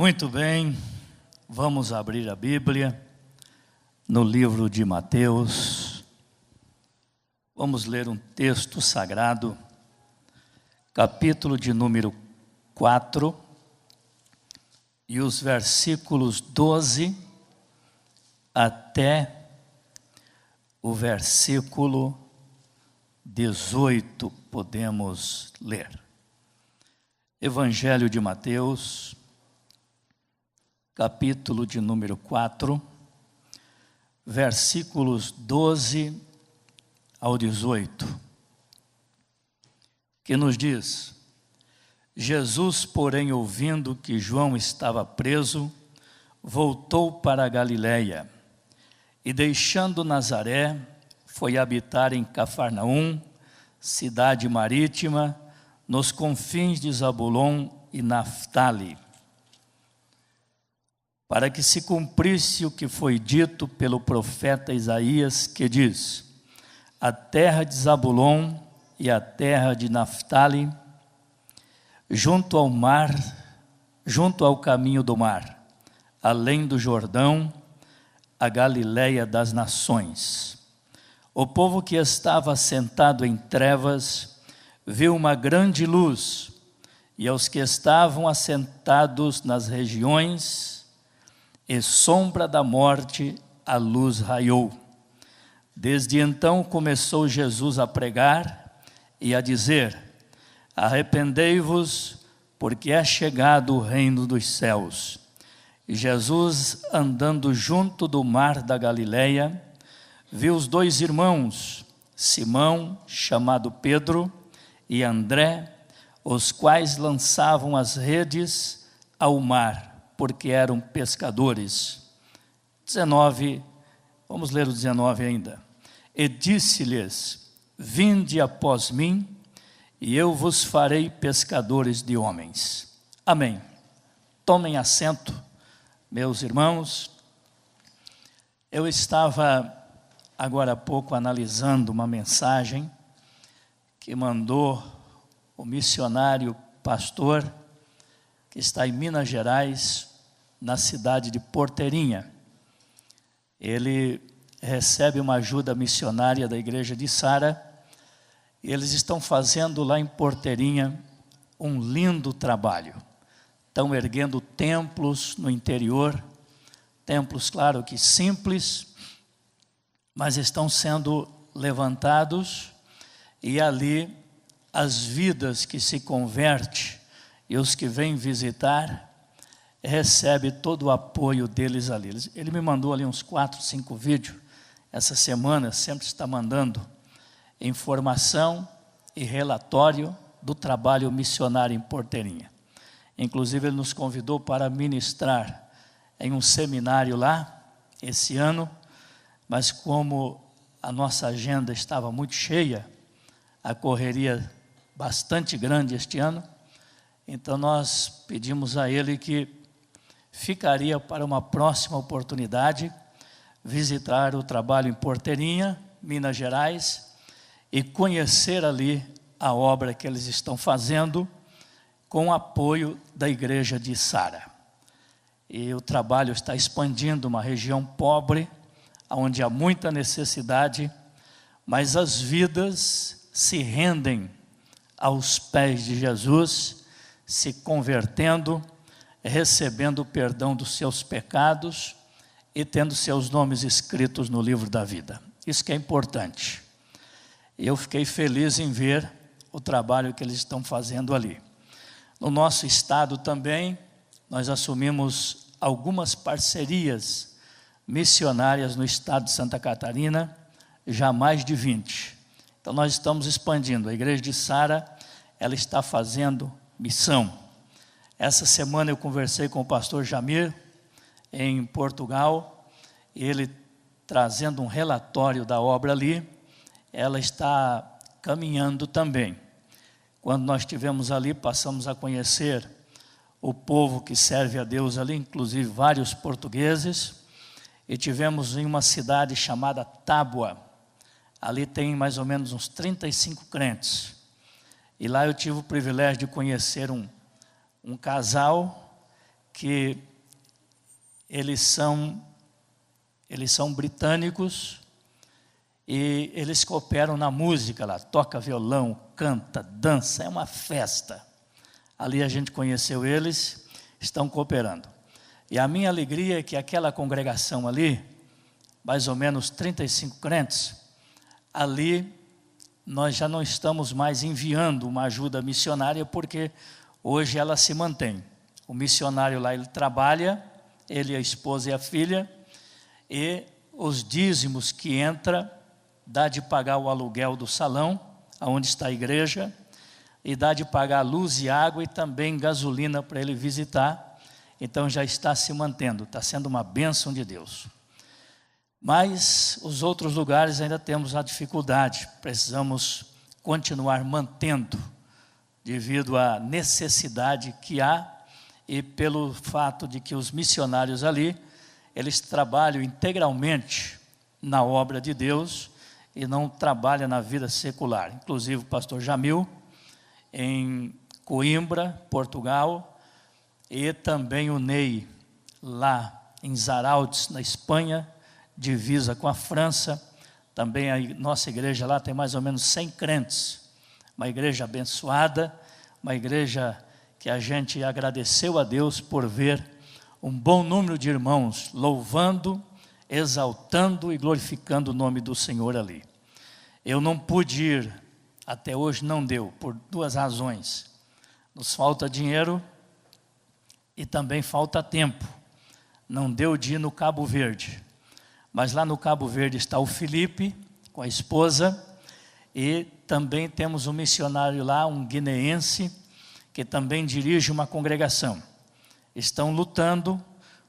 Muito bem, vamos abrir a Bíblia no livro de Mateus. Vamos ler um texto sagrado, capítulo de número 4, e os versículos 12 até o versículo 18 podemos ler. Evangelho de Mateus, capítulo de número 4, versículos 12 ao 18, que nos diz: Jesus, porém, ouvindo que João estava preso, voltou para a Galiléia, e deixando Nazaré, foi habitar em Cafarnaum, cidade marítima, nos confins de Zabulon e Naftali, para que se cumprisse o que foi dito pelo profeta Isaías, que diz: a terra de Zabulon e a terra de Naftali, junto ao mar, junto ao caminho do mar, além do Jordão, a Galiléia das nações. O povo que estava sentado em trevas viu uma grande luz, e aos que estavam assentados nas regiões e sombra da morte, a luz raiou. Desde então começou Jesus a pregar e a dizer: arrependei-vos, porque é chegado o reino dos céus. E Jesus, andando junto do mar da Galileia, viu os dois irmãos, Simão, chamado Pedro, e André, os quais lançavam as redes ao mar, porque eram pescadores. 19, vamos ler o 19 ainda. E disse-lhes: vinde após mim, e eu vos farei pescadores de homens. Amém. Tomem assento, meus irmãos. Eu estava agora há pouco analisando uma mensagem que mandou o missionário pastor que está em Minas Gerais, na cidade de Porteirinha. Ele recebe uma ajuda missionária da igreja de Sara. Eles estão fazendo lá em Porteirinha um lindo trabalho. Estão erguendo templos no interior, templos, claro que simples, mas estão sendo levantados, e ali as vidas que se convertem e os que vêm visitar, recebe todo o apoio deles ali. Ele me mandou ali uns 4, 5 vídeos, essa semana, sempre está mandando informação e relatório do trabalho missionário em Porteirinha. Inclusive, ele nos convidou para ministrar em um seminário lá, esse ano, mas como a nossa agenda estava muito cheia, a correria bastante grande este ano, então nós pedimos a ele que ficaria para uma próxima oportunidade visitar o trabalho em Porteirinha, Minas Gerais, e conhecer ali a obra que eles estão fazendo com o apoio da igreja de Sara. E o trabalho está expandindo uma região pobre, onde há muita necessidade, mas as vidas se rendem aos pés de Jesus, se convertendo, recebendo o perdão dos seus pecados e tendo seus nomes escritos no livro da vida. Isso que é importante. Eu fiquei feliz em ver o trabalho que eles estão fazendo ali. No nosso estado também, nós assumimos algumas parcerias missionárias no estado de Santa Catarina, já mais de 20. Então nós estamos expandindo. A igreja de Sara, ela está fazendo missão. Essa semana eu conversei com o pastor Jamir, em Portugal, ele trazendo um relatório da obra ali. Ela está caminhando também. Quando nós estivemos ali, passamos a conhecer o povo que serve a Deus ali, inclusive vários portugueses, e tivemos em uma cidade chamada Tábua. Ali tem mais ou menos uns 35 crentes. E lá eu tive o privilégio de conhecer um casal que eles são britânicos e eles cooperam na música lá, toca violão, canta, dança, é uma festa. Ali a gente conheceu eles, estão cooperando. E a minha alegria é que aquela congregação ali, mais ou menos 35 crentes, ali nós já não estamos mais enviando uma ajuda missionária, porque hoje ela se mantém. O missionário lá, ele trabalha, ele, a esposa e a filha, e os dízimos que entra, dá de pagar o aluguel do salão, onde está a igreja, e dá de pagar luz e água e também gasolina para ele visitar. Então já está se mantendo, está sendo uma bênção de Deus. Mas os outros lugares ainda temos a dificuldade, precisamos continuar mantendo, devido à necessidade que há e pelo fato de que os missionários ali, eles trabalham integralmente na obra de Deus e não trabalham na vida secular. Inclusive o pastor Jamil, em Coimbra, Portugal, e também o Ney, lá em Zarautz, na Espanha, divisa com a França. Também a nossa igreja lá tem mais ou menos 100 crentes, uma igreja abençoada, uma igreja que a gente agradeceu a Deus por ver um bom número de irmãos louvando, exaltando e glorificando o nome do Senhor ali. Eu não pude ir, até hoje não deu, por duas razões. Nos falta dinheiro e também falta tempo. Não deu de ir no Cabo Verde. Mas lá no Cabo Verde está o Felipe, com a esposa, e também temos um missionário lá, um guineense, que também dirige uma congregação. Estão lutando,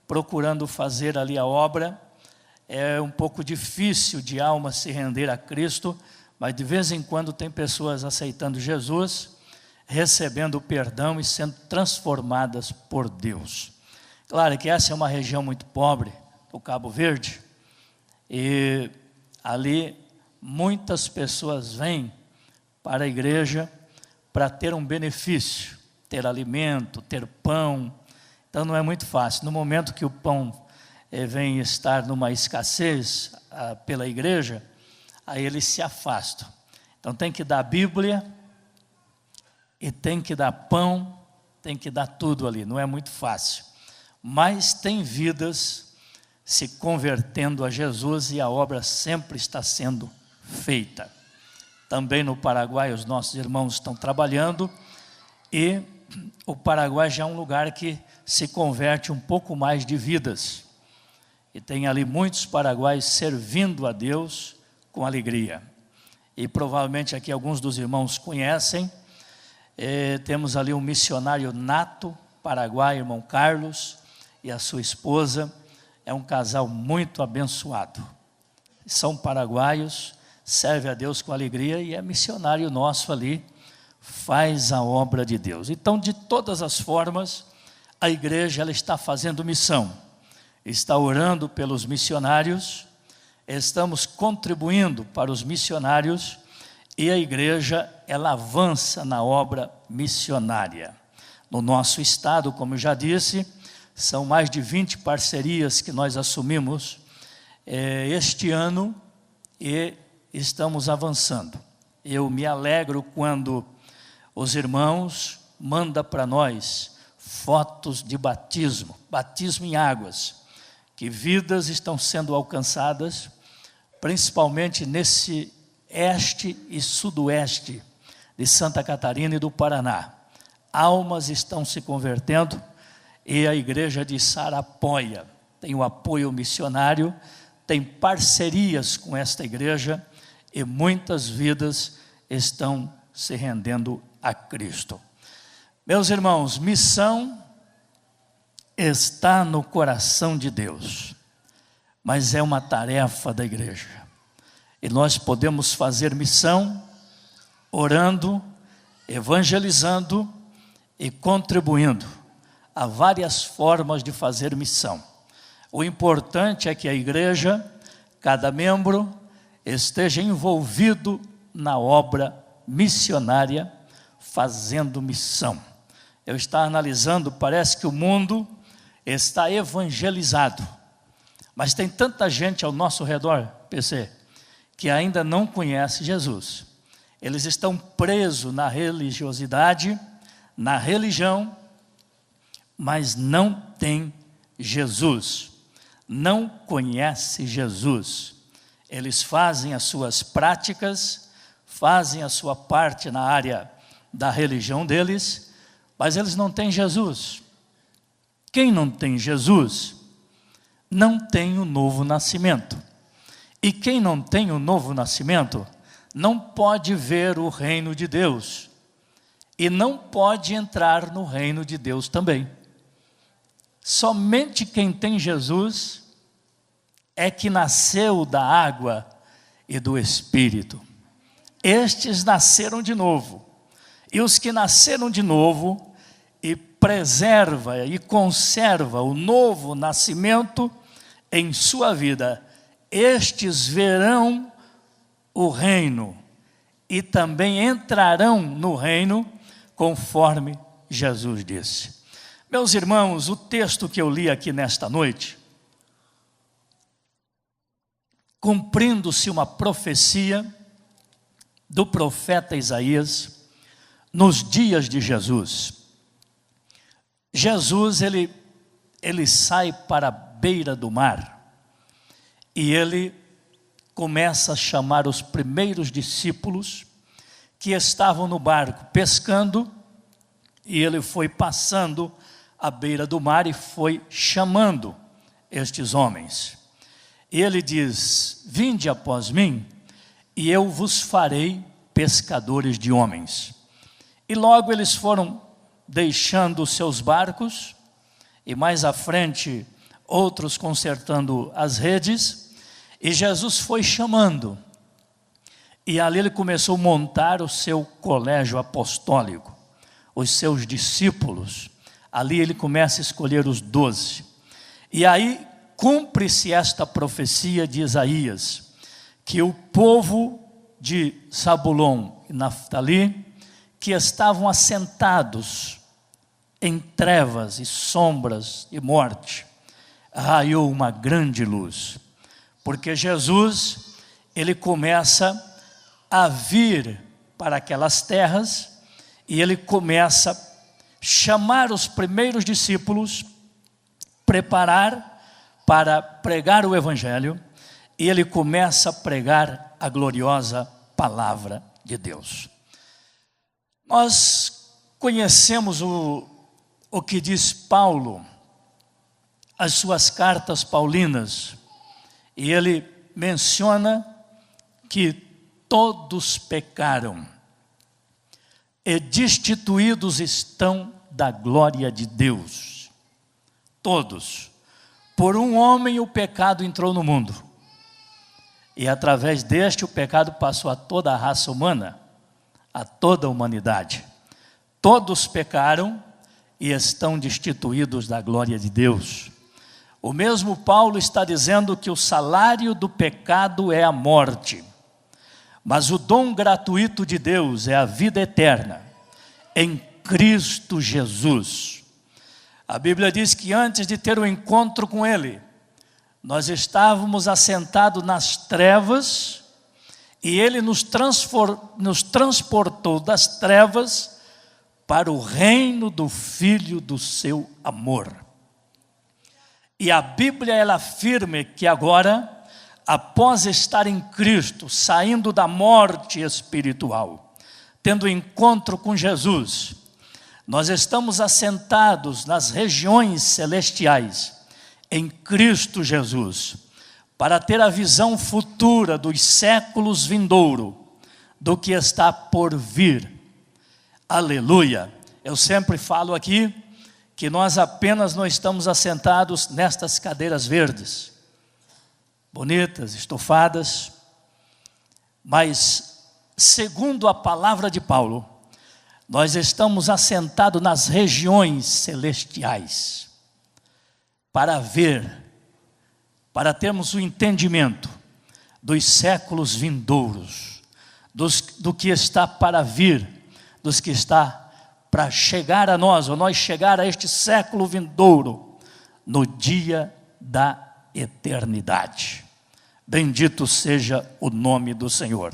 procurando fazer ali a obra. É um pouco difícil de alma se render a Cristo, mas de vez em quando tem pessoas aceitando Jesus, recebendo o perdão e sendo transformadas por Deus. Claro que essa é uma região muito pobre, o Cabo Verde, e ali muitas pessoas vêm para a igreja para ter um benefício, ter alimento, ter pão. Então não é muito fácil. No momento que o pão vem estar numa escassez pela igreja, aí eles se afastam. Então tem que dar Bíblia, e tem que dar pão, tem que dar tudo ali, não é muito fácil. Mas tem vidas se convertendo a Jesus e a obra sempre está sendo feita. Também no Paraguai os nossos irmãos estão trabalhando, e o Paraguai já é um lugar que se converte um pouco mais de vidas. E tem ali muitos paraguaios servindo a Deus com alegria. E provavelmente aqui alguns dos irmãos conhecem, temos ali um missionário nato, paraguai, irmão Carlos, e a sua esposa. É um casal muito abençoado. São paraguaios, serve a Deus com alegria e é missionário nosso ali, faz a obra de Deus. Então, de todas as formas, a igreja ela está fazendo missão, está orando pelos missionários, estamos contribuindo para os missionários e a igreja ela avança na obra missionária. No nosso estado, como eu já disse, são mais de 20 parcerias que nós assumimos este ano e estamos avançando. Eu me alegro quando os irmãos mandam para nós fotos de batismo em águas, que vidas estão sendo alcançadas, principalmente nesse este e sudoeste de Santa Catarina e do Paraná. Almas estão se convertendo e a igreja de Sara apoia, tem o apoio missionário, tem parcerias com esta igreja e muitas vidas estão se rendendo a Cristo. Meus irmãos, missão está no coração de Deus, mas é uma tarefa da igreja. E nós podemos fazer missão orando, evangelizando e contribuindo. Há várias formas de fazer missão. O importante é que a igreja, cada membro, esteja envolvido na obra missionária, fazendo missão. Eu estava analisando, parece que o mundo está evangelizado. Mas tem tanta gente ao nosso redor, PC, que ainda não conhece Jesus. Eles estão presos na religiosidade, na religião, mas não tem Jesus. Não conhece Jesus. Eles fazem as suas práticas, fazem a sua parte na área da religião deles, mas eles não têm Jesus. Quem não tem Jesus, não tem o novo nascimento. E quem não tem o novo nascimento, não pode ver o reino de Deus. E não pode entrar no reino de Deus também. Somente quem tem Jesus é que nasceu da água e do Espírito. Estes nasceram de novo. E os que nasceram de novo e preserva e conserva o novo nascimento em sua vida, estes verão o reino e também entrarão no reino, conforme Jesus disse. Meus irmãos, o texto que eu li aqui nesta noite, cumprindo-se uma profecia do profeta Isaías nos dias de Jesus. Jesus, ele sai para a beira do mar e ele começa a chamar os primeiros discípulos que estavam no barco pescando, e ele foi passando à beira do mar e foi chamando estes homens. E ele diz: vinde após mim e eu vos farei pescadores de homens. E logo eles foram deixando os seus barcos, e mais à frente outros consertando as redes, e Jesus foi chamando, e ali ele começou a montar o seu colégio apostólico, os seus discípulos. Ali ele começa a escolher os 12, e aí cumpre-se esta profecia de Isaías, que o povo de Zabulon e Naftali, que estavam assentados em trevas e sombras e morte, raiou uma grande luz, porque Jesus, ele começa a vir para aquelas terras, e ele começa a chamar os primeiros discípulos, preparar para pregar o Evangelho, e ele começa a pregar a gloriosa palavra de Deus. Nós conhecemos o que diz Paulo, as suas cartas paulinas, e ele menciona que todos pecaram e destituídos estão da glória de Deus. Todos. Por um homem o pecado entrou no mundo, e através deste o pecado passou a toda a raça humana, a toda a humanidade. Todos pecaram e estão destituídos da glória de Deus. O mesmo Paulo está dizendo que o salário do pecado é a morte, mas o dom gratuito de Deus é a vida eterna em Cristo Jesus. A Bíblia diz que antes de ter o encontro com Ele, nós estávamos assentados nas trevas, e Ele nos transportou das trevas para o reino do Filho do seu amor. E a Bíblia, ela afirma que agora, após estar em Cristo, saindo da morte espiritual, tendo encontro com Jesus, nós estamos assentados nas regiões celestiais, em Cristo Jesus, para ter a visão futura dos séculos vindouros, do que está por vir. Aleluia! Eu sempre falo aqui que nós apenas não estamos assentados nestas cadeiras verdes, bonitas, estofadas, mas segundo a palavra de Paulo, nós estamos assentados nas regiões celestiais, para ver, para termos o entendimento dos séculos vindouros, do que está para vir, dos que está para chegar a nós, ou nós chegar a este século vindouro, no dia da eternidade. Bendito seja o nome do Senhor.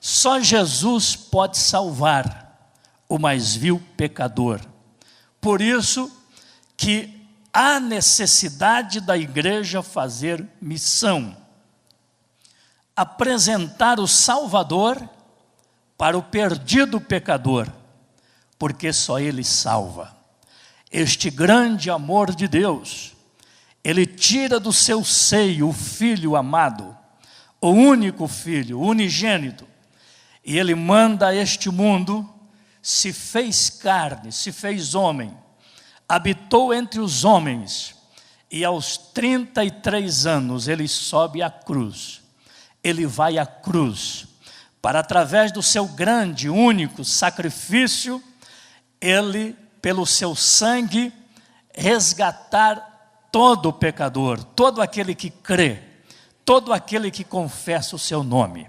Só Jesus pode salvar o mais vil pecador. Por isso que há necessidade da igreja fazer missão, apresentar o Salvador para o perdido pecador, porque só Ele salva. Este grande amor de Deus, Ele tira do seu seio o Filho amado, o único Filho, o unigênito, e Ele manda a este mundo, se fez carne, se fez homem, habitou entre os homens, e aos 33 anos Ele sobe à cruz. Ele vai à cruz, para através do seu grande, único sacrifício, Ele, pelo seu sangue, resgatar todo o pecador, todo aquele que crê, todo aquele que confessa o seu nome.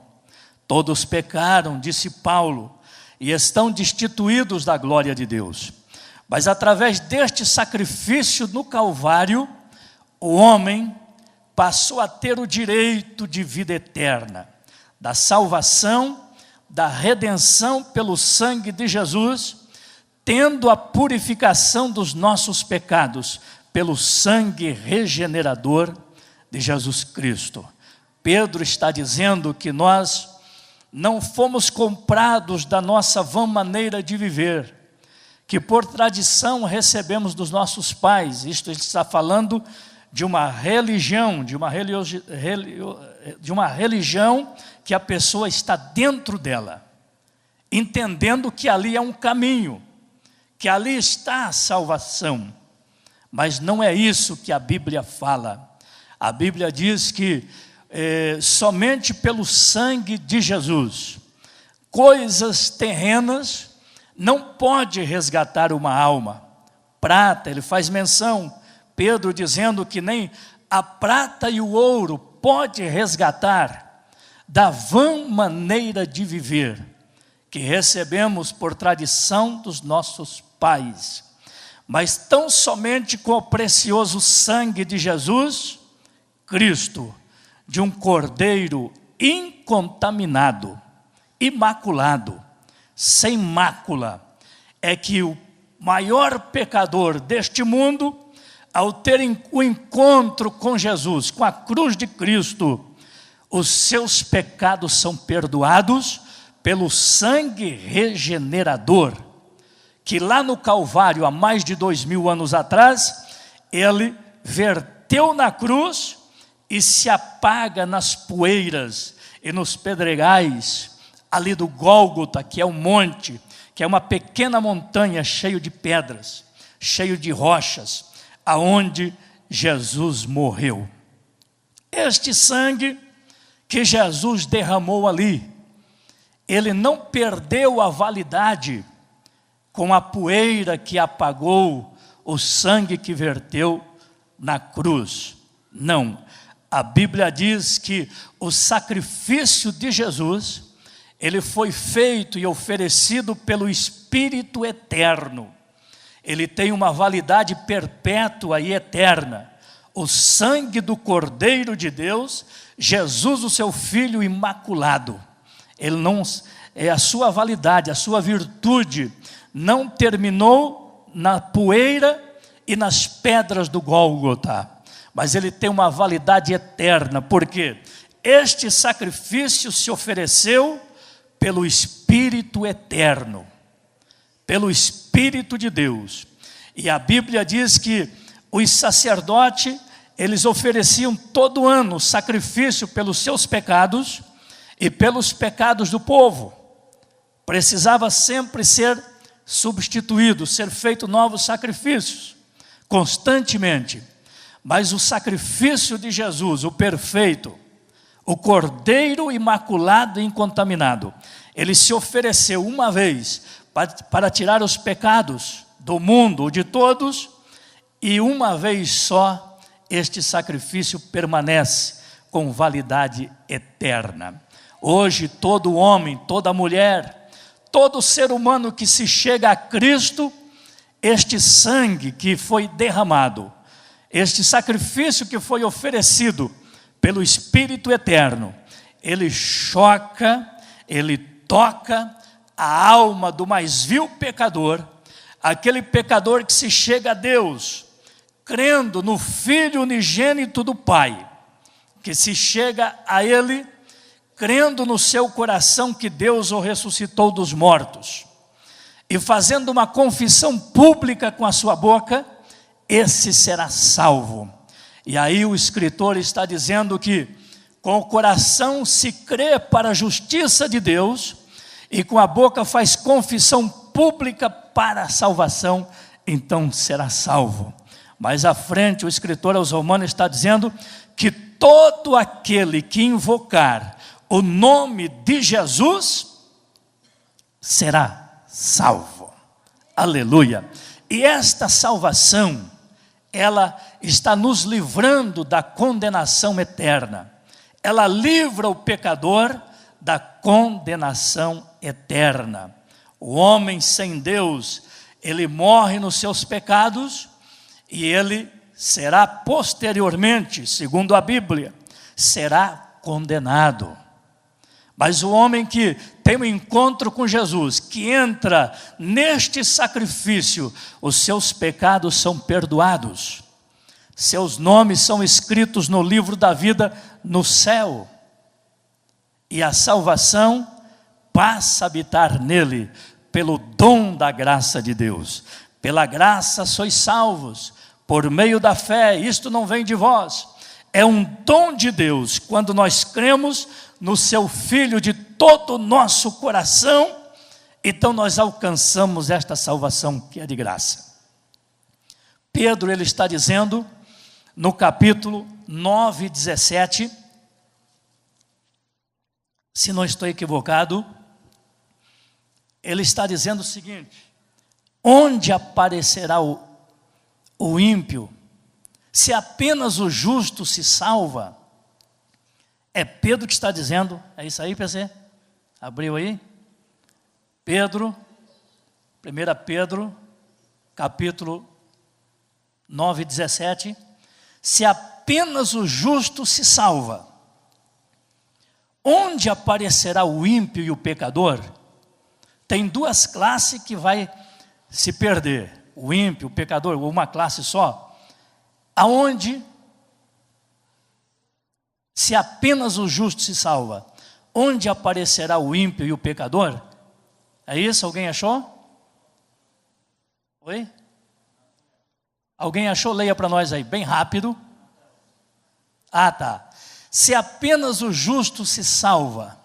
Todos pecaram, disse Paulo, e estão destituídos da glória de Deus. Mas através deste sacrifício no Calvário, o homem passou a ter o direito de vida eterna, da salvação, da redenção pelo sangue de Jesus, tendo a purificação dos nossos pecados pelo sangue regenerador de Jesus Cristo. Pedro está dizendo que nós não fomos comprados da nossa vã maneira de viver, que por tradição recebemos dos nossos pais. Isto ele está falando de uma religião, de uma religião que a pessoa está dentro dela, entendendo que ali é um caminho, que ali está a salvação. Mas não é isso que a Bíblia fala. A Bíblia diz que somente pelo sangue de Jesus, coisas terrenas não pode resgatar uma alma. Prata, ele faz menção, Pedro dizendo que nem a prata e o ouro pode resgatar da vã maneira de viver que recebemos por tradição dos nossos pais, mas tão somente com o precioso sangue de Jesus Cristo, de um cordeiro incontaminado, imaculado, sem mácula, é que o maior pecador deste mundo, ao ter o encontro com Jesus, com a cruz de Cristo, os seus pecados são perdoados pelo sangue regenerador, que lá no Calvário, há mais de 2000 anos atrás, Ele verteu na cruz e se apaga nas poeiras e nos pedregais, ali do Gólgota, que é um monte, que é uma pequena montanha cheio de pedras, cheio de rochas, aonde Jesus morreu. Este sangue que Jesus derramou ali, ele não perdeu a validade com a poeira que apagou o sangue que verteu na cruz. Não, a Bíblia diz que o sacrifício de Jesus, ele foi feito e oferecido pelo Espírito eterno. Ele tem uma validade perpétua e eterna. O sangue do Cordeiro de Deus, Jesus, o seu Filho imaculado. Ele não, a sua validade, a sua virtude não terminou na poeira e nas pedras do Gólgota, mas ele tem uma validade eterna, porque este sacrifício se ofereceu pelo Espírito eterno, pelo Espírito de Deus. E a Bíblia diz que os sacerdotes, eles ofereciam todo ano sacrifício pelos seus pecados e pelos pecados do povo. Precisava sempre ser substituído, ser feito novos sacrifícios, constantemente. Mas o sacrifício de Jesus, o perfeito, o Cordeiro imaculado e incontaminado, ele se ofereceu uma vez para tirar os pecados do mundo, de todos, e uma vez só este sacrifício permanece com validade eterna. Hoje todo homem, toda mulher, todo ser humano que se chega a Cristo, este sangue que foi derramado, Este sacrifício que foi oferecido pelo Espírito Eterno, ele choca, ele toca a alma do mais vil pecador, aquele pecador que se chega a Deus, crendo no Filho unigênito do Pai, que se chega a Ele, crendo no seu coração que Deus o ressuscitou dos mortos, e fazendo uma confissão pública com a sua boca, esse será salvo. E aí o escritor está dizendo que com o coração se crê para a justiça de Deus, e com a boca faz confissão pública para a salvação, então será salvo. Mais à frente o escritor aos Romanos está dizendo que todo aquele que invocar o nome de Jesus será salvo. Aleluia. E esta salvação, ela está nos livrando da condenação eterna. Ela livra o pecador da condenação eterna. O homem sem Deus, ele morre nos seus pecados e ele será posteriormente, segundo a Bíblia, será condenado. Mas o homem que tem um encontro com Jesus, que entra neste sacrifício, os seus pecados são perdoados, seus nomes são escritos no livro da vida no céu, e a salvação passa a habitar nele, pelo dom da graça de Deus. Pela graça sois salvos, por meio da fé, isto não vem de vós, é um dom de Deus, quando nós cremos no seu Filho de todo o nosso coração, então nós alcançamos esta salvação que é de graça. Pedro, ele está dizendo, no capítulo 9, 17, se não estou equivocado, ele está dizendo o seguinte: onde aparecerá o ímpio, se apenas o justo se salva? É Pedro que está dizendo, é isso aí, PC? Abriu aí? Pedro, 1 Pedro, capítulo 9, 17, se apenas o justo se salva, onde aparecerá o ímpio e o pecador? Tem duas classes que vai se perder, o ímpio, o pecador, uma classe só. Aonde, se apenas o justo se salva, onde aparecerá o ímpio e o pecador? É isso? Alguém achou? Oi? Alguém achou? Leia para nós aí, bem rápido. Ah, tá. Se apenas o justo se salva.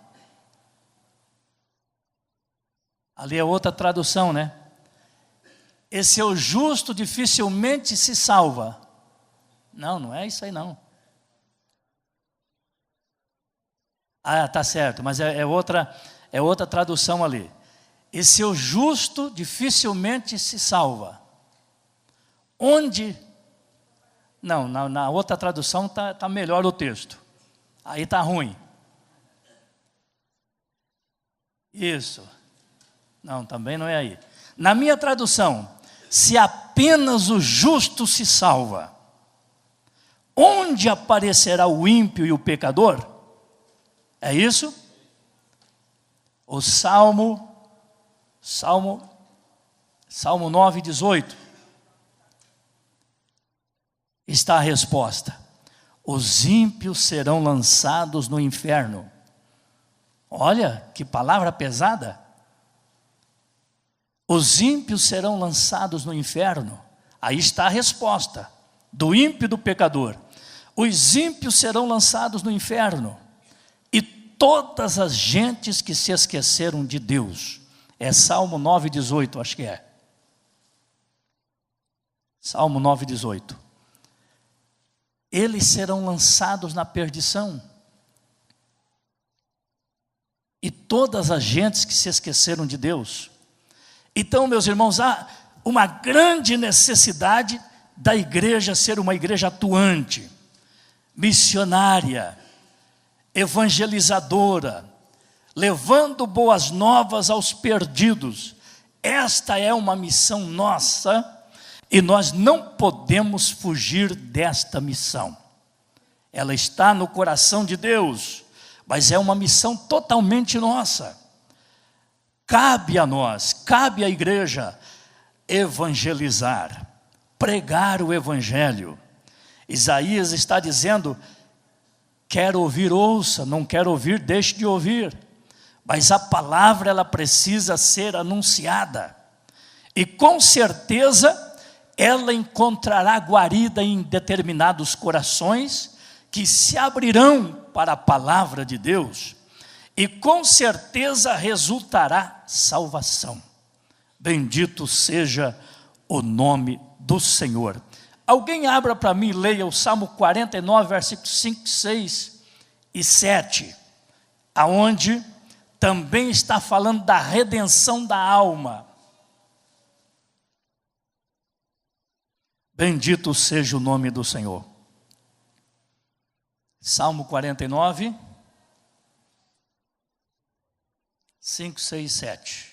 Ali é outra tradução, né? Esse é o justo dificilmente se salva. Não, não é isso aí não. Ah, tá certo, mas é outra tradução ali. Esse é o justo dificilmente se salva. Onde? Não, na outra tradução tá melhor o texto. Aí tá ruim. Isso. Não, também não é aí. Na minha tradução, se apenas o justo se salva, onde aparecerá o ímpio e o pecador? É isso? O Salmo 9, 18. Está a resposta: os ímpios serão lançados no inferno. Olha, que palavra pesada. Os ímpios serão lançados no inferno. Aí está a resposta do ímpio e do pecador. Os ímpios serão lançados no inferno, e todas as gentes que se esqueceram de Deus. É Salmo 9, 18, acho que é. Salmo 9, 18. Eles serão lançados na perdição. E todas as gentes que se esqueceram de Deus. Então, meus irmãos, há uma grande necessidade da igreja ser uma igreja atuante, missionária, evangelizadora, levando boas novas aos perdidos. Esta é uma missão nossa, E nós não podemos fugir desta missão. Ela está no coração de Deus, mas é uma missão totalmente nossa. Cabe a nós, cabe à igreja evangelizar, pregar o evangelho. Isaías está dizendo: quer ouvir, ouça, não quer ouvir, deixe de ouvir. Mas a palavra, ela precisa ser anunciada. E com certeza ela encontrará guarida em determinados corações que se abrirão para a palavra de Deus, e com certeza resultará salvação. Bendito seja o nome do Senhor. Alguém abra para mim e leia o Salmo 49, versículos 5, 6 e 7, aonde também está falando da redenção da alma. Bendito seja o nome do Senhor. Salmo 49, 5, 6, 7.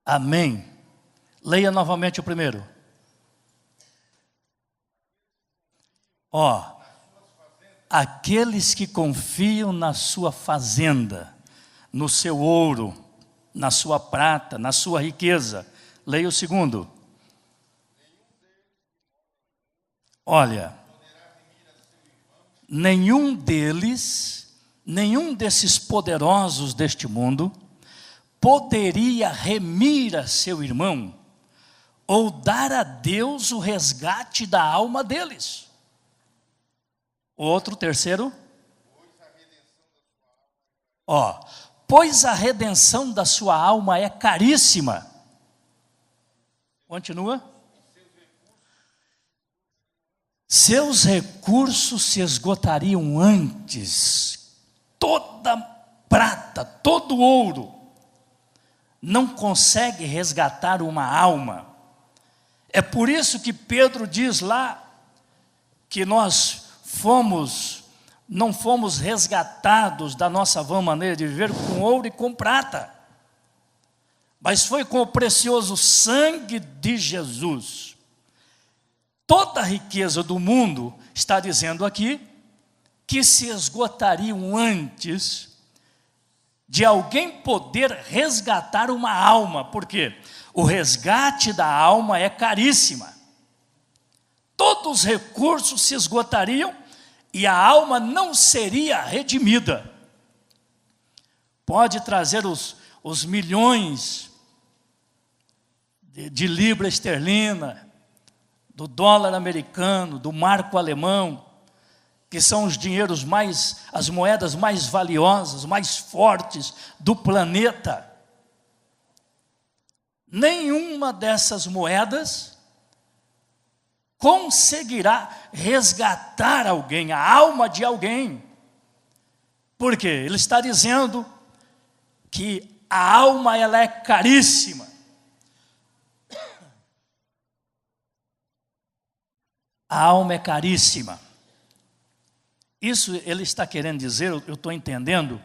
Amém. Leia novamente o primeiro. Aqueles que confiam na sua fazenda, no seu ouro, na sua prata, na sua riqueza. Leia o segundo. Olha, nenhum desses poderosos deste mundo poderia remir a seu irmão ou dar a Deus o resgate da alma deles. Outro, terceiro. Pois a redenção da sua alma é caríssima. Continua. Seus recursos se esgotariam antes. Toda prata, todo ouro não consegue resgatar uma alma. É por isso que Pedro diz lá que nós não fomos resgatados da nossa vã maneira de viver com ouro e com prata, mas foi com o precioso sangue de Jesus. Toda a riqueza do mundo, está dizendo aqui, que se esgotariam antes de alguém poder resgatar uma alma, porque o resgate da alma é caríssima. Todos os recursos se esgotariam e a alma não seria redimida. Pode trazer os milhões de libra esterlina, do dólar americano, do marco alemão, que são os dinheiros as moedas mais valiosas, mais fortes do planeta. Nenhuma dessas moedas conseguirá resgatar alguém, a alma de alguém. Por quê? Ele está dizendo que a alma, ela é caríssima. A alma é caríssima. Isso ele está querendo dizer, eu estou entendendo,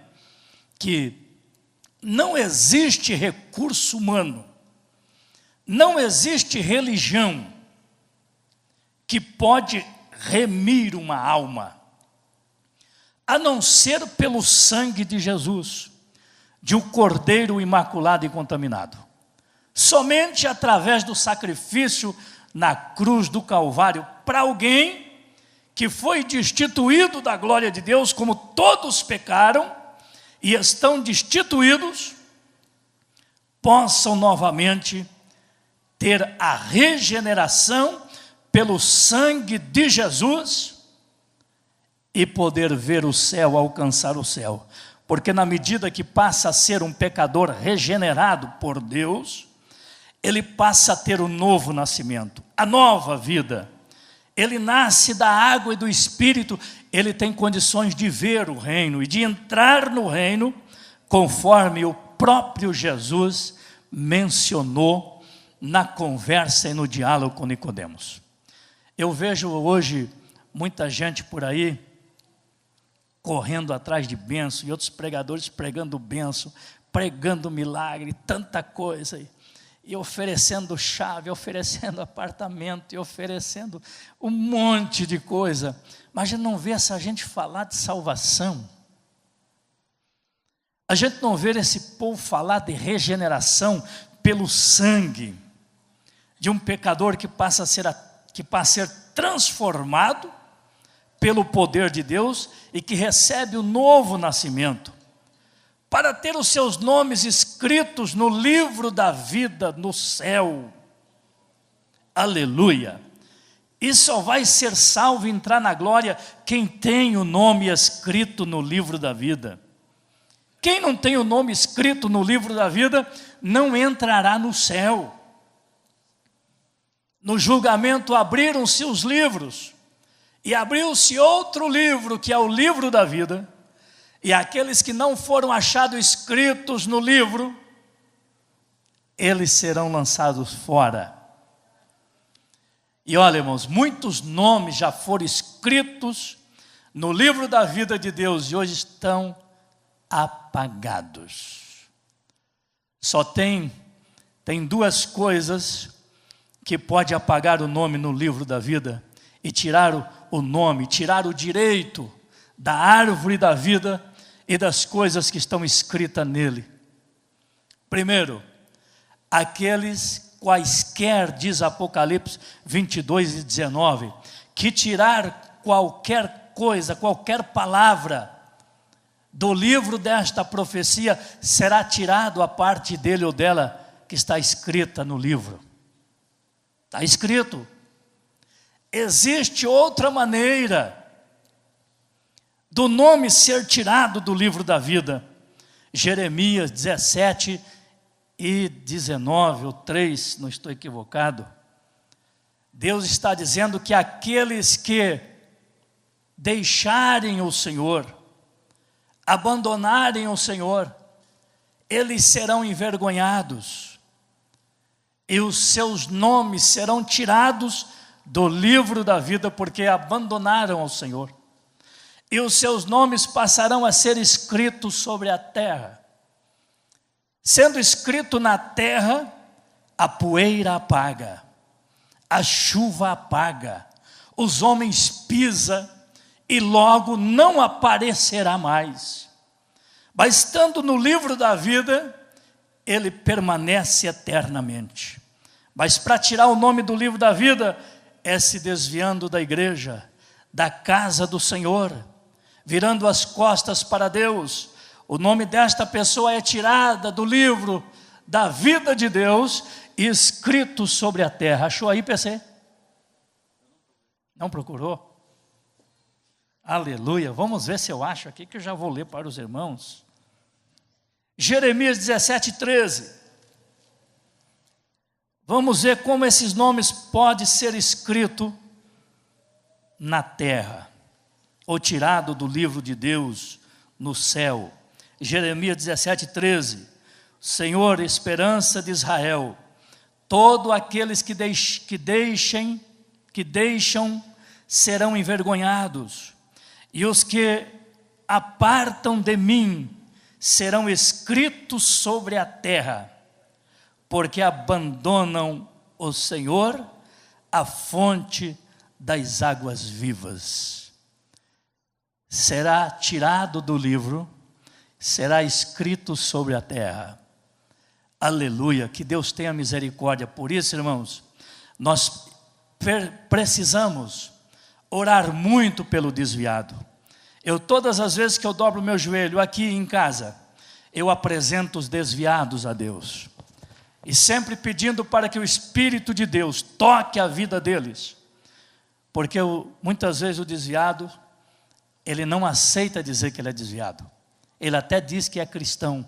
que não existe recurso humano, não existe religião que pode remir uma alma, a não ser pelo sangue de Jesus, de um cordeiro imaculado e contaminado. Somente através do sacrifício na cruz do Calvário, para alguém que foi destituído da glória de Deus, como todos pecaram e estão destituídos, possam novamente ter a regeneração pelo sangue de Jesus e poder ver o céu, alcançar o céu. Porque na medida que passa a ser um pecador regenerado por Deus, ele passa a ter o novo nascimento, a nova vida. ele nasce da água e do Espírito, ele tem condições de ver o reino e de entrar no reino, conforme o próprio Jesus mencionou na conversa e no diálogo com Nicodemos. Eu vejo hoje muita gente por aí correndo atrás de bênção, e outros pregadores pregando bênção, pregando milagre, tanta coisa, e oferecendo chave, oferecendo apartamento, e oferecendo um monte de coisa, mas a gente não vê essa gente falar de salvação, a gente não vê esse povo falar de regeneração pelo sangue, de um pecador que passa a ser transformado pelo poder de Deus, e que recebe o novo nascimento, para ter os seus nomes escritos no livro da vida no céu. Aleluia! E só vai ser salvo e entrar na glória quem tem o nome escrito no livro da vida. Quem não tem o nome escrito no livro da vida, não entrará no céu. No julgamento abriram-se os livros, e abriu-se outro livro, que é o livro da vida, e aqueles que não foram achados escritos no livro, eles serão lançados fora. E olha, irmãos, muitos nomes já foram escritos no livro da vida de Deus, e hoje estão apagados. Só tem duas coisas que pode apagar o nome no livro da vida, e tirar o nome, tirar o direito da árvore da vida e das coisas que estão escritas nele. Primeiro, aqueles quaisquer, diz Apocalipse 22 e 19, que tirar qualquer coisa, qualquer palavra do livro desta profecia, será tirado a parte dele ou dela que está escrita no livro. Está escrito. Existe outra maneira do nome ser tirado do livro da vida. Jeremias 17 e 19, ou 3, não estou equivocado. Deus está dizendo que aqueles que deixarem o Senhor, abandonarem o Senhor, eles serão envergonhados, e os seus nomes serão tirados do livro da vida, porque abandonaram ao Senhor, e os seus nomes passarão a ser escritos sobre a terra. Sendo escrito na terra, a poeira apaga, a chuva apaga, os homens pisam, e logo não aparecerá mais. Mas estando no livro da vida, ele permanece eternamente. Mas para tirar o nome do livro da vida, é se desviando da igreja, da casa do Senhor, virando as costas para Deus. O nome desta pessoa é tirada do livro da vida de Deus, escrito sobre a terra. Achou aí, PC? Não procurou? Aleluia, vamos ver se eu acho aqui, que eu já vou ler para os irmãos. Jeremias 17, 13. Vamos ver como esses nomes podem ser escritos na terra, ou tirado do livro de Deus no céu. Jeremias 17, 13. Senhor, esperança de Israel, todos aqueles que deixam serão envergonhados, e os que apartam de mim serão escritos sobre a terra, porque abandonam o Senhor, a fonte das águas vivas. Será tirado do livro, será escrito sobre a terra. Aleluia, que Deus tenha misericórdia. Por isso, irmãos, nós precisamos orar muito pelo desviado. Todas as vezes que eu dobro o meu joelho aqui em casa, eu apresento os desviados a Deus, e sempre pedindo para que o Espírito de Deus toque a vida deles, porque muitas vezes o desviado, ele não aceita dizer que ele é desviado, ele até diz que é cristão,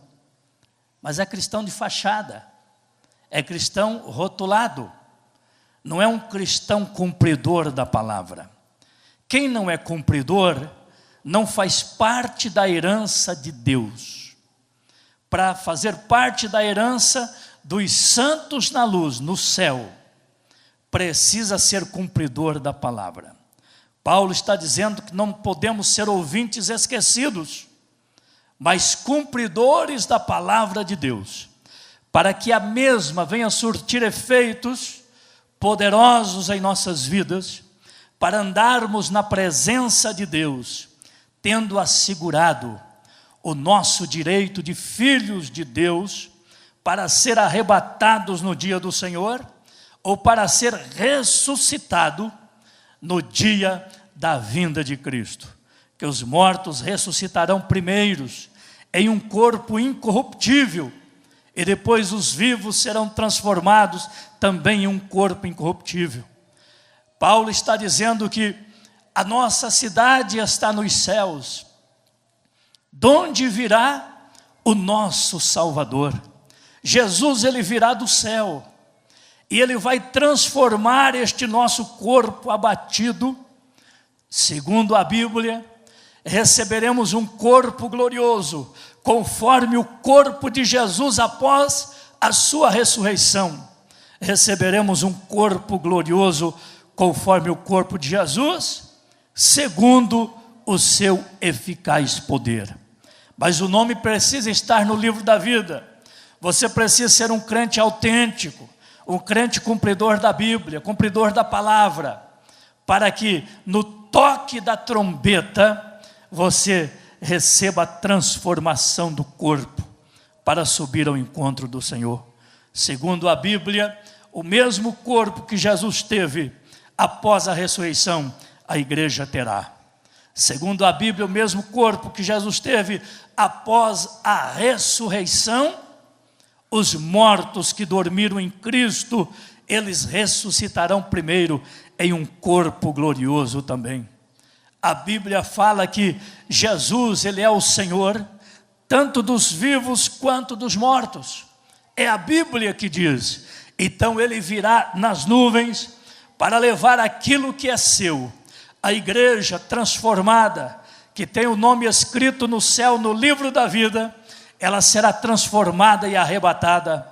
mas é cristão de fachada, é cristão rotulado, não é um cristão cumpridor da palavra. Quem não é cumpridor não faz parte da herança de Deus. Para fazer parte da herança dos santos na luz, no céu, precisa ser cumpridor da palavra. Paulo está dizendo que não podemos ser ouvintes esquecidos, mas cumpridores da palavra de Deus, para que a mesma venha surtir efeitos poderosos em nossas vidas, para andarmos na presença de Deus, tendo assegurado o nosso direito de filhos de Deus, para ser arrebatados no dia do Senhor, ou para ser ressuscitado no dia da vinda de Cristo. Que os mortos ressuscitarão primeiros em um corpo incorruptível, e depois os vivos serão transformados também em um corpo incorruptível. Paulo está dizendo que a nossa cidade está nos céus, donde virá o nosso Salvador. Jesus, ele virá do céu, e ele vai transformar este nosso corpo abatido. Segundo a Bíblia, receberemos um corpo glorioso, conforme o corpo de Jesus após a sua ressurreição. Receberemos um corpo glorioso, conforme o corpo de Jesus, segundo o seu eficaz poder. Mas o nome precisa estar no livro da vida. Você precisa ser um crente autêntico, um crente cumpridor da Bíblia, cumpridor da palavra, para que no toque da trombeta você receba a transformação do corpo para subir ao encontro do Senhor. Segundo a Bíblia, o mesmo corpo que Jesus teve após a ressurreição, a igreja terá. Segundo a Bíblia, o mesmo corpo que Jesus teve após a ressurreição, os mortos que dormiram em Cristo, eles ressuscitarão primeiro em um corpo glorioso também. A Bíblia fala que Jesus, ele é o Senhor, tanto dos vivos quanto dos mortos. É a Bíblia que diz. Então ele virá nas nuvens para levar aquilo que é seu. A igreja transformada, que tem o nome escrito no céu, no livro da vida, ela será transformada e arrebatada,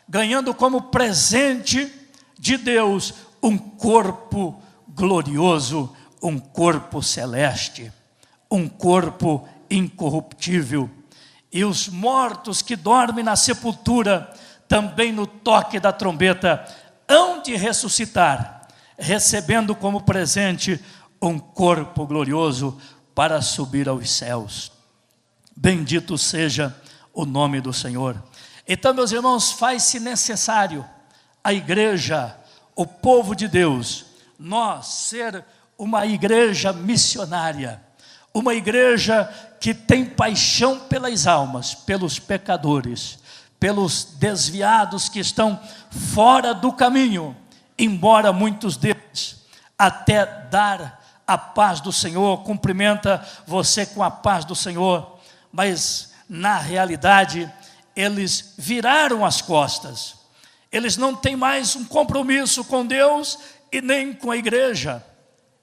ganhando como presente de Deus um corpo glorioso, um corpo celeste, um corpo incorruptível. E os mortos que dormem na sepultura, também no toque da trombeta, hão de ressuscitar, recebendo como presente um corpo glorioso para subir aos céus. Bendito seja o nome do Senhor. Então, meus irmãos, faz-se necessário a igreja, o povo de Deus, nós ser uma igreja missionária, uma igreja que tem paixão pelas almas, pelos pecadores, pelos desviados que estão fora do caminho, embora muitos deles até dar a paz do Senhor, cumprimenta você com a paz do Senhor, mas na realidade eles viraram as costas, eles não têm mais um compromisso com Deus e nem com a igreja.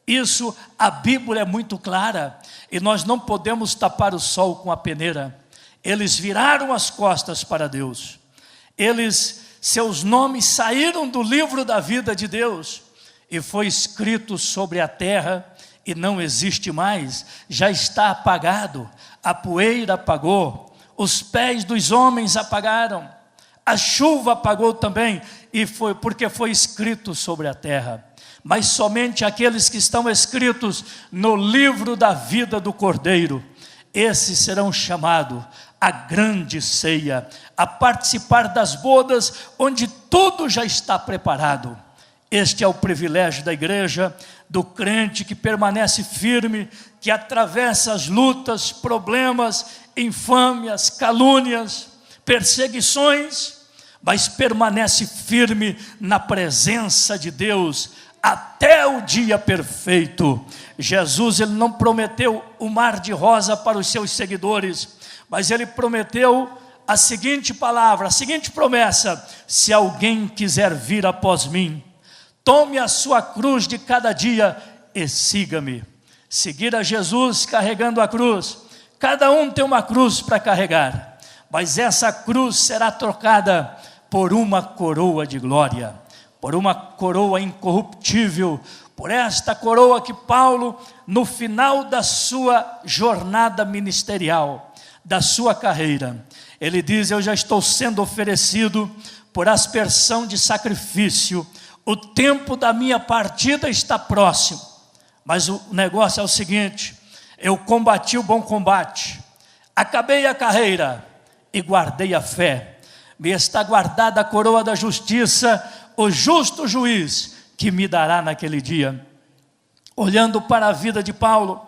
Isso a Bíblia é muito clara, e nós não podemos tapar o sol com a peneira. Eles viraram as costas para Deus, seus nomes saíram do livro da vida de Deus, e foi escrito sobre a terra, e não existe mais, já está apagado, a poeira apagou, os pés dos homens apagaram, a chuva apagou também, e foi porque foi escrito sobre a terra. Mas somente aqueles que estão escritos no livro da vida do Cordeiro, esses serão chamados à grande ceia, a participar das bodas, onde tudo já está preparado. Este é o privilégio da igreja, do crente que permanece firme, que atravessa as lutas, problemas, infâmias, calúnias, perseguições, mas permanece firme na presença de Deus, até o dia perfeito. Jesus, ele não prometeu o mar de rosa para os seus seguidores, mas ele prometeu a seguinte palavra, a seguinte promessa: se alguém quiser vir após mim, Tome a sua cruz de cada dia e siga-me. Seguir a Jesus carregando a cruz. Cada um tem uma cruz para carregar, mas essa cruz será trocada por uma coroa de glória, por uma coroa incorruptível, por esta coroa que Paulo, no final da sua jornada ministerial, da sua carreira, ele diz: eu já estou sendo oferecido por aspersão de sacrifício, o tempo da minha partida está próximo. Mas o negócio é o seguinte: eu combati o bom combate, acabei a carreira e guardei a fé. Me está guardada a coroa da justiça, o justo juiz que me dará naquele dia. Olhando para a vida de Paulo,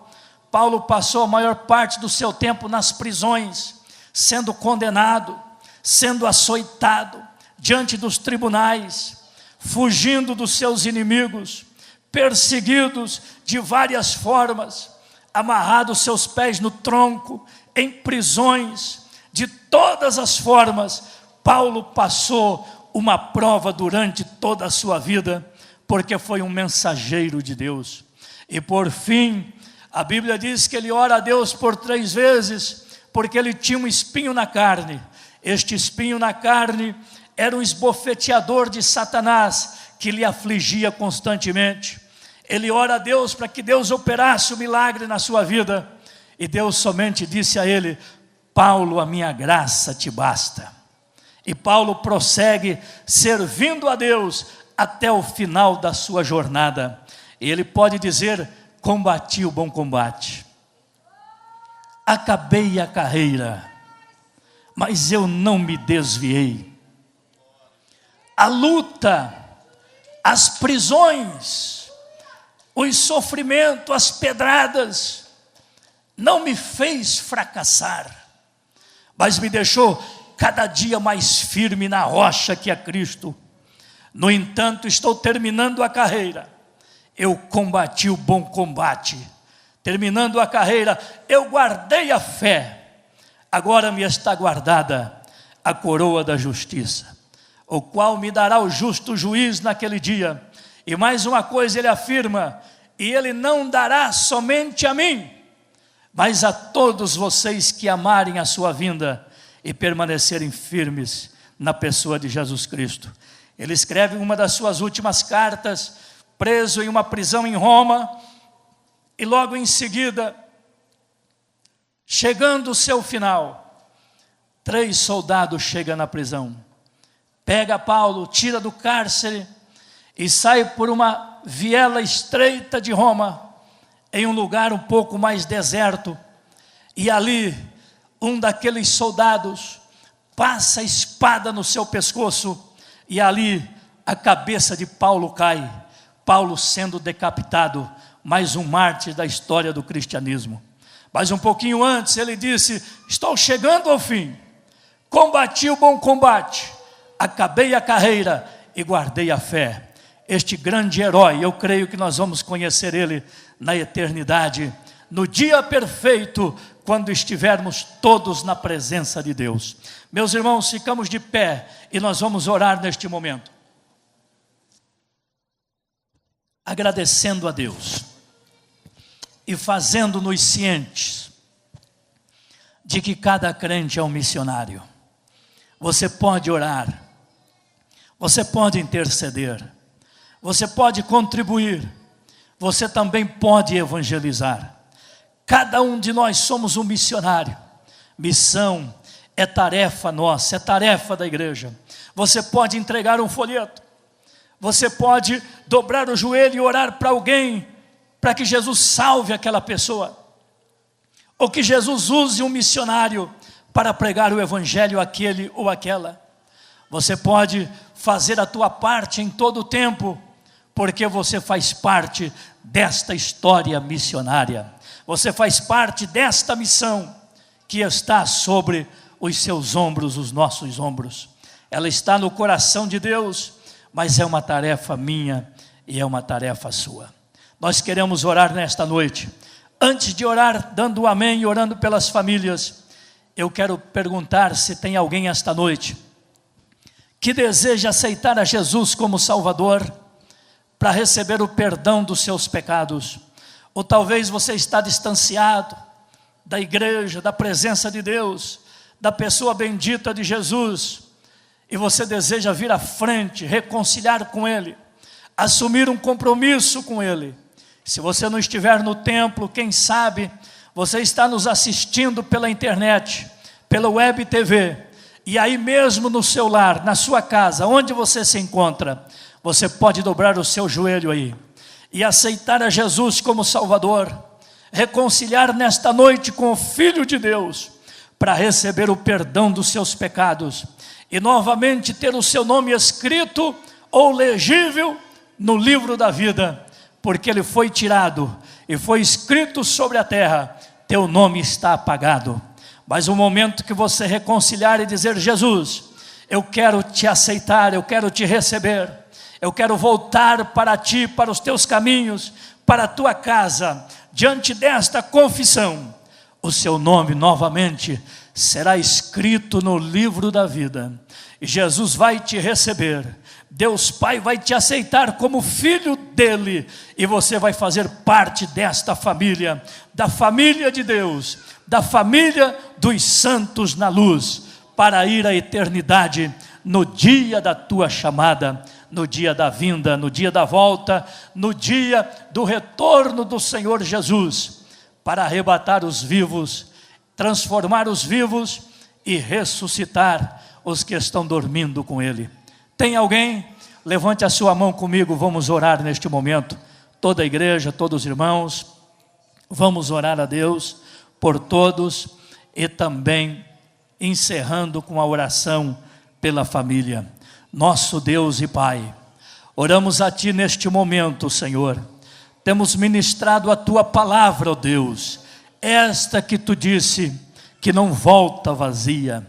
Paulo passou a maior parte do seu tempo nas prisões, sendo condenado, sendo açoitado diante dos tribunais, fugindo dos seus inimigos, perseguidos de várias formas, amarrado seus pés no tronco, em prisões, de todas as formas. Paulo passou uma prova durante toda a sua vida, porque foi um mensageiro de Deus. E por fim, a Bíblia diz que ele ora a Deus por 3 vezes, porque ele tinha um espinho na carne. Este espinho na carne era um esbofeteador de Satanás, que lhe afligia constantemente. Ele ora a Deus para que Deus operasse o milagre na sua vida, e Deus somente disse a ele: Paulo, a minha graça te basta. E Paulo prossegue servindo a Deus até o final da sua jornada. E ele pode dizer: combati o bom combate, acabei a carreira, mas eu não me desviei. A luta, as prisões, o sofrimento, as pedradas, não me fez fracassar, mas me deixou cada dia mais firme na rocha que é Cristo. No entanto, estou terminando a carreira, eu combati o bom combate. Terminando a carreira, eu guardei a fé. Agora me está guardada a coroa da justiça, o qual me dará o justo juiz naquele dia. E mais uma coisa ele afirma: e ele não dará somente a mim, mas a todos vocês que amarem a sua vinda e permanecerem firmes na pessoa de Jesus Cristo. Ele escreve uma das suas últimas cartas, preso em uma prisão em Roma, e logo em seguida, chegando o seu final, 3 soldados chegam na prisão, pega Paulo, tira do cárcere e sai por uma viela estreita de Roma, em um lugar um pouco mais deserto, e ali um daqueles soldados passa a espada no seu pescoço, e ali a cabeça de Paulo cai, Paulo sendo decapitado, mais um mártir da história do cristianismo. Mas um pouquinho antes ele disse: estou chegando ao fim, combati o bom combate, acabei a carreira e guardei a fé. Este grande herói, eu creio que nós vamos conhecer ele na eternidade, no dia perfeito, quando estivermos todos na presença de Deus. Meus irmãos, ficamos de pé e nós vamos orar neste momento, agradecendo a Deus e fazendo-nos cientes de que cada crente é um missionário. Você pode orar, você pode interceder, você pode contribuir, você também pode evangelizar. Cada um de nós somos um missionário. Missão é tarefa nossa, é tarefa da igreja. Você pode entregar um folheto, você pode dobrar o joelho e orar para alguém, para que Jesus salve aquela pessoa, ou que Jesus use um missionário para pregar o evangelho àquele ou àquela. Você pode fazer a tua parte em todo o tempo, porque você faz parte desta história missionária. Você faz parte desta missão que está sobre os seus ombros, os nossos ombros. Ela está no coração de Deus, mas é uma tarefa minha e é uma tarefa sua. Nós queremos orar nesta noite. Antes de orar, dando um amém e orando pelas famílias, eu quero perguntar se tem alguém esta noite que deseja aceitar a Jesus como Salvador, para receber o perdão dos seus pecados. Ou talvez você está distanciado da igreja, da presença de Deus, da pessoa bendita de Jesus, e você deseja vir à frente, reconciliar com Ele, assumir um compromisso com Ele. Se você não estiver no templo, quem sabe você está nos assistindo pela internet, pela web TV, e aí mesmo no seu lar, na sua casa, onde você se encontra, você pode dobrar o seu joelho aí e aceitar a Jesus como Salvador, reconciliar nesta noite com o Filho de Deus, para receber o perdão dos seus pecados e novamente ter o seu nome escrito ou legível no livro da vida, porque ele foi tirado e foi escrito sobre a terra, teu nome está apagado. Mas o momento que você reconciliar e dizer: Jesus, eu quero te aceitar, eu quero te receber, eu quero voltar para ti, para os teus caminhos, para a tua casa, diante desta confissão, o seu nome novamente será escrito no livro da vida, e Jesus vai te receber, Deus Pai vai te aceitar como filho dele, e você vai fazer parte desta família, da família de Deus, da família dos santos na luz, para ir à eternidade, no dia da tua chamada, no dia da vinda, no dia da volta, no dia do retorno do Senhor Jesus, para arrebatar os vivos, transformar os vivos e ressuscitar os que estão dormindo com Ele. Tem alguém? Levante a sua mão comigo, vamos orar neste momento. Toda a igreja, todos os irmãos, vamos orar a Deus por todos e também encerrando com a oração pela família. Nosso Deus e Pai, oramos a Ti neste momento, Senhor. Temos ministrado a Tua palavra, ó Deus, esta que Tu disse que não volta vazia,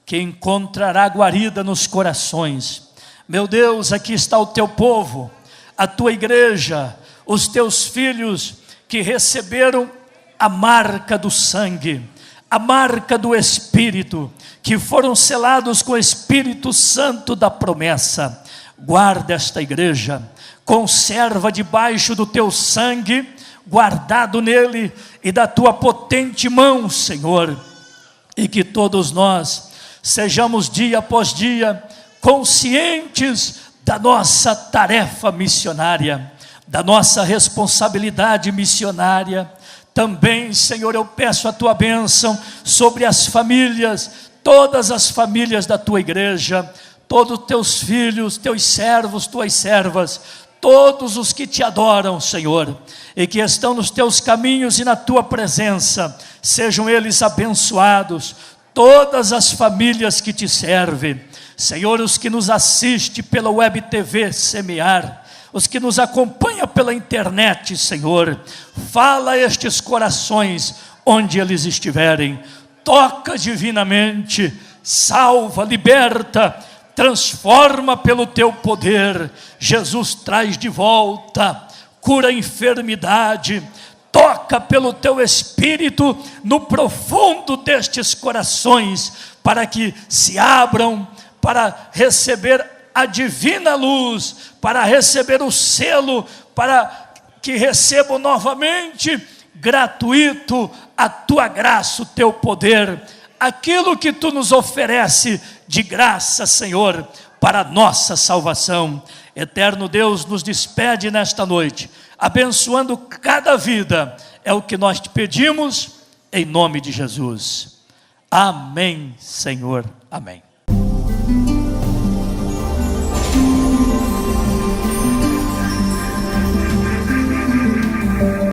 que encontrará guarida nos corações. Meu Deus, aqui está o Teu povo, a Tua igreja, os Teus filhos que receberam a marca do sangue, a marca do Espírito, que foram selados com o Espírito Santo da promessa. Guarda esta igreja, conserva debaixo do Teu sangue, guardado nele e da Tua potente mão, Senhor, e que todos nós sejamos dia após dia conscientes da nossa tarefa missionária, da nossa responsabilidade missionária. Também, Senhor, eu peço a Tua bênção sobre as famílias, todas as famílias da Tua igreja, todos os Teus filhos, Teus servos, Tuas servas, todos os que Te adoram, Senhor, e que estão nos Teus caminhos e na Tua presença, sejam eles abençoados, todas as famílias que Te servem, Senhor, os que nos assistem pela web TV Semear, os que nos acompanham pela internet, Senhor, fala a estes corações onde eles estiverem, toca divinamente, salva, liberta, transforma pelo Teu poder. Jesus, traz de volta, cura a enfermidade, toca pelo Teu Espírito no profundo destes corações, para que se abram para receber a divina luz, para receber o selo, para que recebam novamente, gratuito, a Tua graça, o Teu poder, aquilo que Tu nos oferece de graça, Senhor, para a nossa salvação. Eterno Deus, nos despede nesta noite, abençoando cada vida, é o que nós Te pedimos, em nome de Jesus. Amém, Senhor, amém.